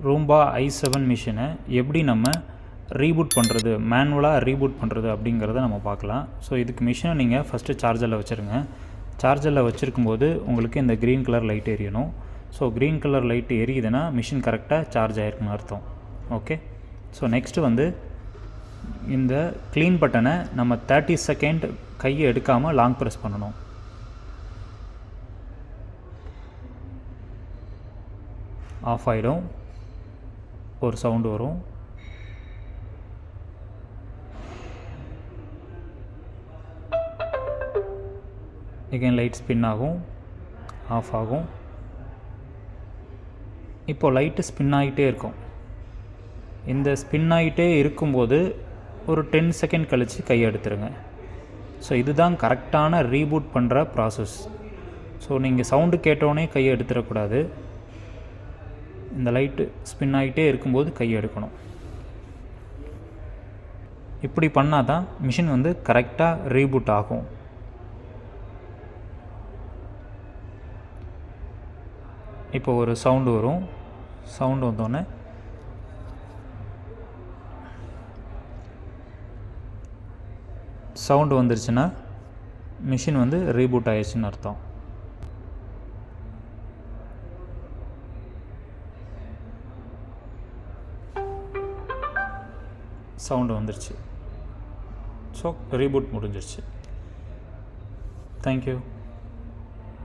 ரூம்பா i7 மிஷினை எப்படி நம்ம ரீபூட் பண்ணுறது, மேனுவலாக ரீபூட் பண்ணுறது அப்படிங்கிறத நம்ம பார்க்கலாம். ஸோ இதுக்கு மிஷினை நீங்கள் ஃபஸ்ட்டு சார்ஜரில் வச்சுருங்க. சார்ஜரில் வச்சுருக்கும்போது உங்களுக்கு இந்த க்ரீன் கலர் லைட் எரியணும். ஸோ க்ரீன் கலர் லைட் எரியுதுன்னா மிஷின் கரெக்டாக சார்ஜ் ஆகிருக்குன்னு அர்த்தம். ஓகே. ஸோ நெக்ஸ்ட்டு வந்து இந்த க்ளீன் பட்டனை நம்ம 30 செகண்ட் கையை எடுக்காமல் லாங் ப்ரெஸ் பண்ணணும். ஆஃப் ஆகிடும், ஒரு சவுண்டு வரும். எகைன் லைட் ஸ்பின் ஆகும், ஆஃப் ஆகும். இப்போது லைட்டு ஸ்பின் ஆகிட்டே இருக்கும். இந்த ஸ்பின் ஆகிட்டே இருக்கும்போது ஒரு 10 செகண்ட் கழித்து கையை எடுத்துருங்க. ஸோ இதுதான் கரெக்டான ரீபூட் பண்ணுற ப்ராசஸ். ஸோ நீங்கள் சவுண்டு கேட்டோடனே கையை எடுத்துடக்கூடாது. இந்த லைட்டு ஸ்பின் ஆகிட்டே இருக்கும்போது கையை எடுக்கணும். இப்படி பண்ணால் தான் மிஷின் வந்து கரெக்டாக ரீபூட் ஆகும். இப்போ ஒரு சவுண்டு வரும். சவுண்டு வந்தோடனே சவுண்டு வந்துருச்சுன்னா மிஷின் வந்து ரீபூட் ஆயிடுச்சுன்னு அர்த்தம். சவுண்டு வந்துருச்சு. ஸோ ரீபூட் முடிஞ்சிருச்சு. தேங்க்யூ.